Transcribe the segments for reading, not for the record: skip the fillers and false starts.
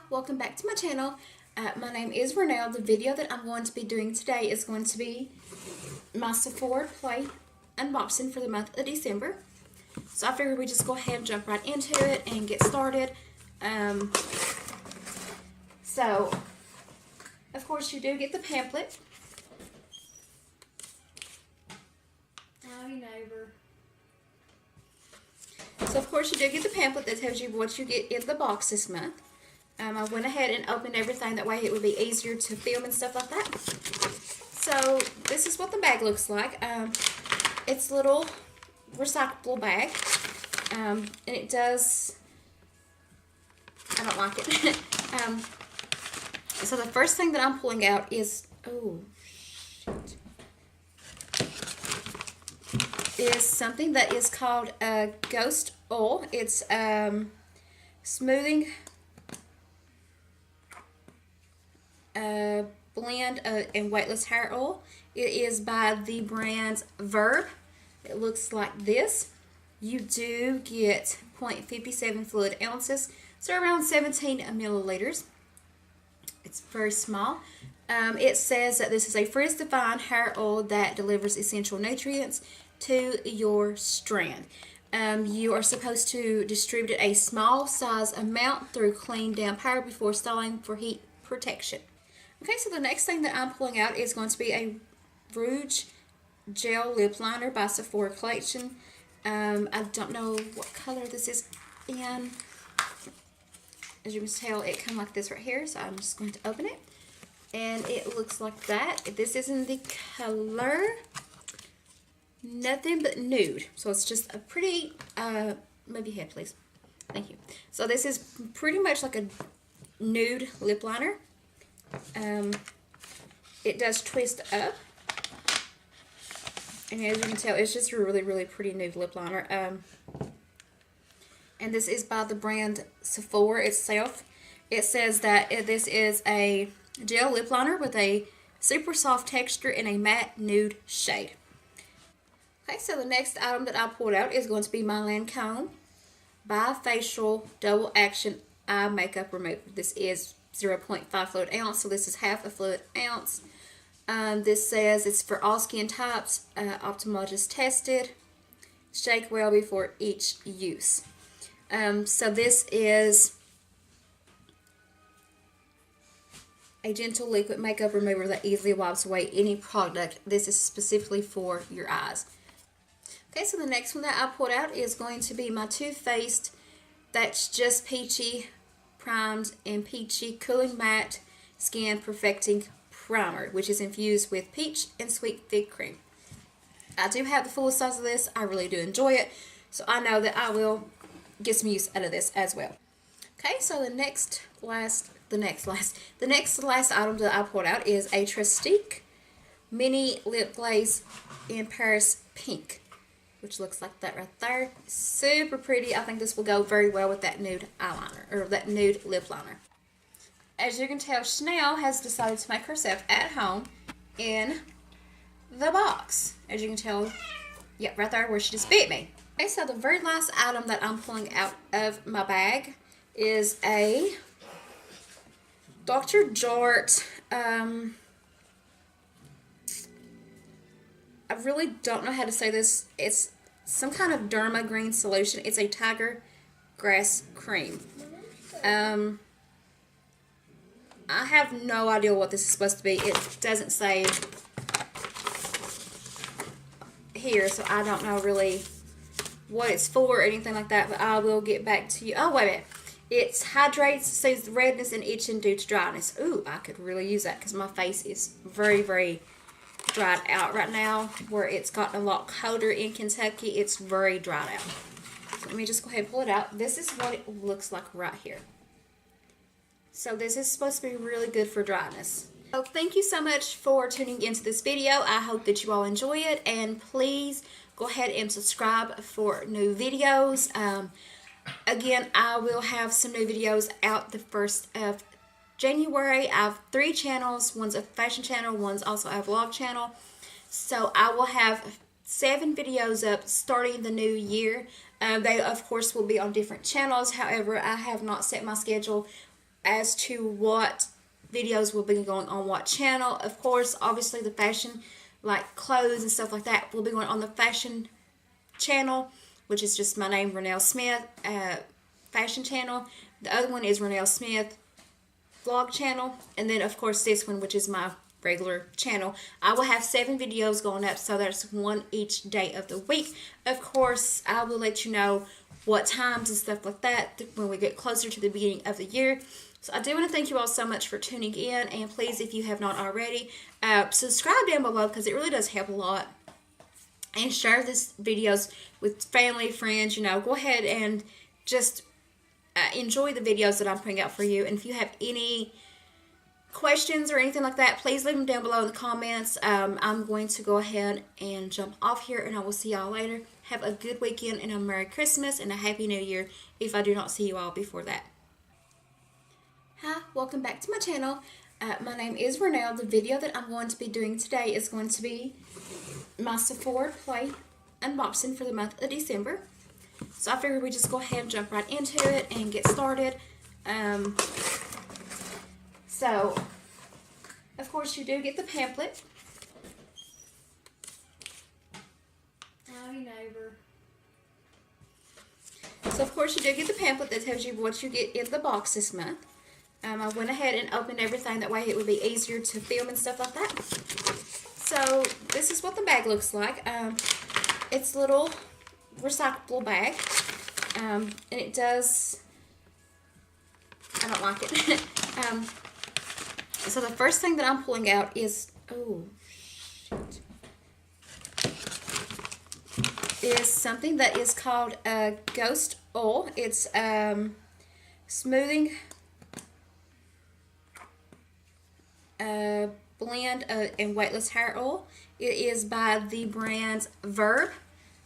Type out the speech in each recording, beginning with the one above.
welcome back to my channel. My name is Renelle. The video that I'm going to be doing today is going to be my Sephora Play unboxing for the month of December. So I figured we just go ahead and jump right into it and get started. So, of course, you do get the pamphlet. Howdy, neighbor. So, of course, you do get the pamphlet that tells you what you get in the box this month. I went ahead and opened everything, that way it would be easier to film and stuff like that. So, this is what the bag looks like. It's a little recyclable bag. And it does... I don't like it. So, the first thing that I'm pulling out is... Oh, shit. Is something that is called Ghost Oil. It's smoothing blend and weightless hair oil. It is by the brand Verb. It looks like this. You do get 0.57 fluid ounces, so around 17 milliliters. It's very small. It says that this is a frizz-defying hair oil that delivers essential nutrients to your strand. You are supposed to distribute a small size amount through cleaned down powder before styling for heat protection. Okay, so the next thing that I'm pulling out is going to be a Rouge Gel Lip Liner by Sephora Collection. I don't know what color this is in. As you can tell, it comes like this right here, so I'm just going to open it. And it looks like that. This is in the color Nothing But Nude. So it's just a pretty, move your head please. Thank you. So this is pretty much like a nude lip liner. It does twist up. And as you can tell, it's just a really, really pretty nude lip liner. And this is by the brand Sephora itself. It says that this is a gel lip liner with a super soft texture in a matte nude shade. Okay, so the next item that I pulled out is going to be my Lancome Bifacial Double Action Eye Makeup Remover. This is 0.5 fluid ounce, so this is half a fluid ounce. This says it's for all skin types, ophthalmologist tested, shake well before each use. So this is a gentle liquid makeup remover that easily wipes away any product. This is specifically for your eyes. Okay, so the next one that I pulled out is going to be my Too Faced That's Just Peachy Primed and Peachy Cooling Matte Skin Perfecting Primer, which is infused with peach and sweet fig cream. I do have the full size of this. I really do enjoy it, so I know that I will get some use out of this as well. Okay, so the next last item that I pulled out is a Trestique Mini Lip Glaze in Paris Pink, which looks like that right there. Super pretty. I think this will go very well with that nude eyeliner, or that nude lip liner. As you can tell, Chanel has decided to make herself at home in the box. As you can tell, yeah, right there where she just bit me. Okay, so the very last item that I'm pulling out of my bag is a Dr. Jart. I really don't know how to say this. It's some kind of derma green solution. It's a tiger grass cream. I have no idea what this is supposed to be. It doesn't say here, so I don't know really what it's for or anything like that, but I will get back to you. Oh, wait a minute. It hydrates, soothes redness and itching due to dryness. Ooh, I could really use that because my face is very, very dried out right now. Where it's gotten a lot colder in Kentucky, it's very dried out. So let me just go ahead and pull it out. This is what it looks like right here. So this is supposed to be really good for dryness. So thank you so much for tuning into this video. I hope that you all enjoy it, and please go ahead and subscribe for new videos. Again, I will have some new videos out the 1st of January. I have 3 channels. One's a fashion channel, one's also a vlog channel. So I will have 7 videos up starting the new year. They, of course, will be on different channels. However, I have not set my schedule as to what videos will be going on what channel. Of course, obviously the fashion, like clothes and stuff like that, will be going on the fashion channel, which is just my name, Renelle Smith, fashion channel. The other one is Renelle Smith vlog channel, and then of course this one, which is my regular channel. I will have 7 videos going up, so that's one each day of the week. Of course, I will let you know what times and stuff like that when we get closer to the beginning of the year. So I do want to thank you all so much for tuning in, and please, if you have not already, subscribe down below, because it really does help a lot. And share this videos with family, friends. You know, go ahead and just enjoy the videos that I'm putting out for you. And if you have any questions or anything like that, please leave them down below in the comments. I'm going to go ahead and jump off here, and I will see y'all later. Have a good weekend, and a Merry Christmas and a Happy New Year if I do not see you all before that. Hi, welcome back to my channel. My name is Renelle. The video that I'm going to be doing today is going to be my Sephora Play unboxing for the month of December. So I figured we just go ahead and jump right into it and get started. So, of course, you do get the pamphlet. Howdy, neighbor. So, of course, you do get the pamphlet that tells you what you get in the box this month. I went ahead and opened everything, that way it would be easier to film and stuff like that. So, this is what the bag looks like. It's a little recyclable bag. And it does... I don't like it. So the first thing that I'm pulling out is... Oh, shit. Is something that is called Ghost Oil. It's smoothing... blend and weightless hair oil. It is by the brand Verb.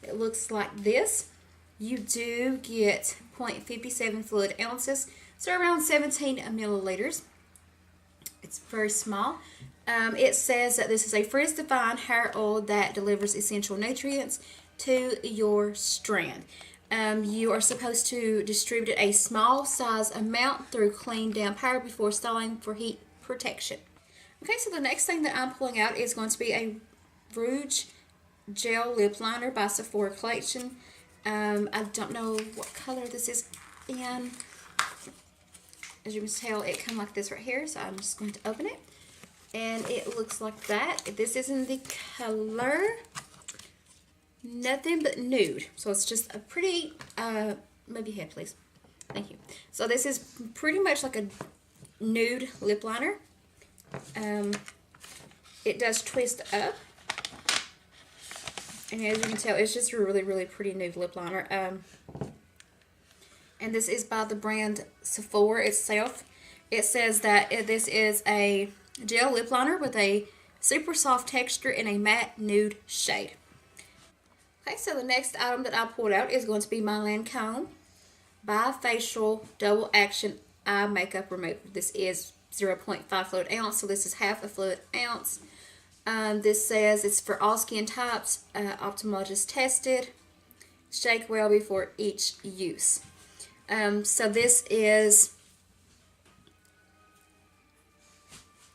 It looks like this. You do get 0.57 fluid ounces, so around 17 milliliters. It's very small. It says that this is a frizz-defying hair oil that delivers essential nutrients to your strand. You are supposed to distribute a small size amount through clean down powder before styling for heat protection. Okay, so the next thing that I'm pulling out is going to be a Rouge Gel Lip Liner by Sephora Collection. I don't know what color this is in. As you can tell, it comes like this right here, so I'm just going to open it. And it looks like that. This is in the color Nothing But Nude. So it's just a pretty, move your head, please. Thank you. So this is pretty much like a nude lip liner. It does twist up, and as you can tell, it's just a really, really pretty nude lip liner. And this is by the brand Sephora itself. It says that this is a gel lip liner with a super soft texture in a matte nude shade. Okay, so the next item that I pulled out is going to be my Lancome Bifacial Double Action Eye Makeup Remover. This is 0.5 fluid ounce, so this is half a fluid ounce. This says it's for all skin types, ophthalmologist tested, shake well before each use. So this is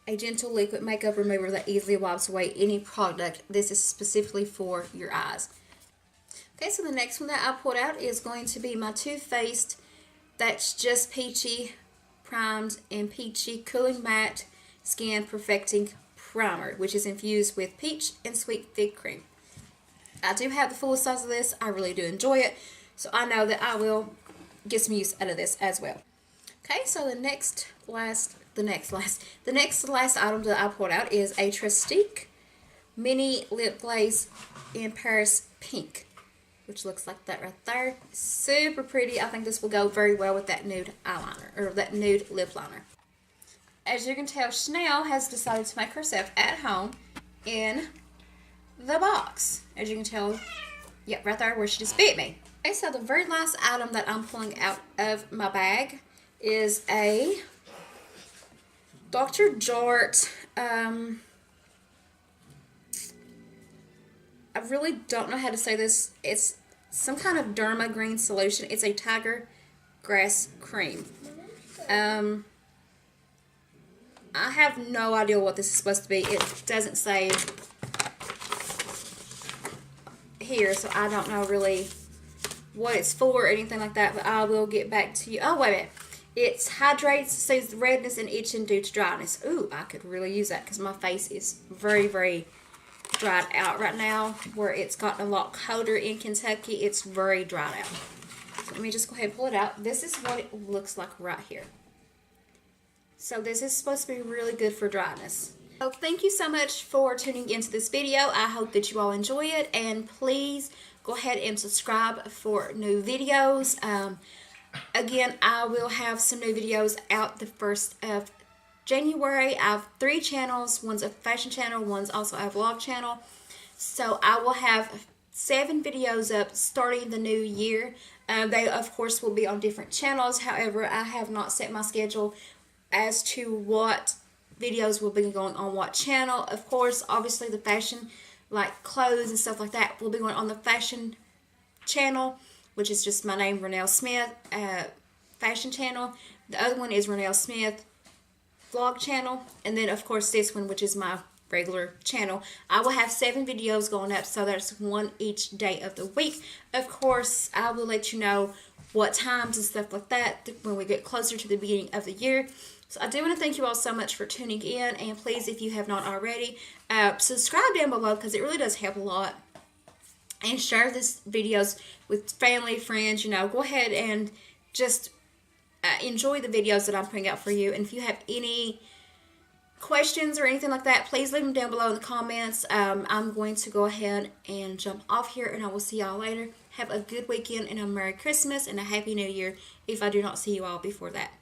a gentle liquid makeup remover that easily wipes away any product. This is specifically for your eyes. Okay, so the next one that I pulled out is going to be my Too Faced That's Just Peachy Primed and Peachy Cooling Matte Skin Perfecting Primer, which is infused with peach and sweet fig cream. I do have the full size of this. I really do enjoy it, so I know that I will get some use out of this as well. Okay, so the next last item that I pulled out is a Trestique Mini Lip Glaze in Paris Pink, which looks like that right there. Super pretty. I think this will go very well with that nude eyeliner, or that nude lip liner. As you can tell, Chanel has decided to make herself at home in the box. As you can tell, yep, right there where she just bit me. Okay, so the very last item that I'm pulling out of my bag is a Dr. Jart, I really don't know how to say this. It's some kind of derma green solution. It's a tiger grass cream. I have no idea what this is supposed to be. It doesn't say here, so I don't know really what it's for or anything like that, but I will get back to you. Oh, wait a minute. It hydrates, soothes redness and itching due to dryness. Ooh, I could really use that because my face is very, very dried out right now. Where it's gotten a lot colder in Kentucky, it's very dried out. So let me just go ahead and pull it out. This is what it looks like right here. So this is supposed to be really good for dryness. So thank you so much for tuning into this video. I hope that you all enjoy it, and please go ahead and subscribe for new videos. Again, I will have some new videos out the 1st of January. I have 3 channels. One's a fashion channel, one's also a vlog channel. So I will have 7 videos up starting the new year. They, of course, will be on different channels. However, I have not set my schedule as to what videos will be going on what channel. Of course, obviously the fashion, like clothes and stuff like that, will be going on the fashion channel, which is just my name, Renelle Smith, fashion channel. The other one is Renelle Smith vlog channel, and then of course this one, which is my regular channel. I will have 7 videos going up, so that's 1 each day of the week. Of course, I will let you know what times and stuff like that when we get closer to the beginning of the year. So I do want to thank you all so much for tuning in, and please, if you have not already, subscribe down below because it really does help a lot. And share this videos with family, friends, you know. Go ahead and just enjoy the videos that I'm putting out for you. And if you have any questions or anything like that, please leave them down below in the comments. I'm going to go ahead and jump off here, and I will see y'all later. Have a good weekend and a Merry Christmas and a Happy New Year if I do not see you all before that.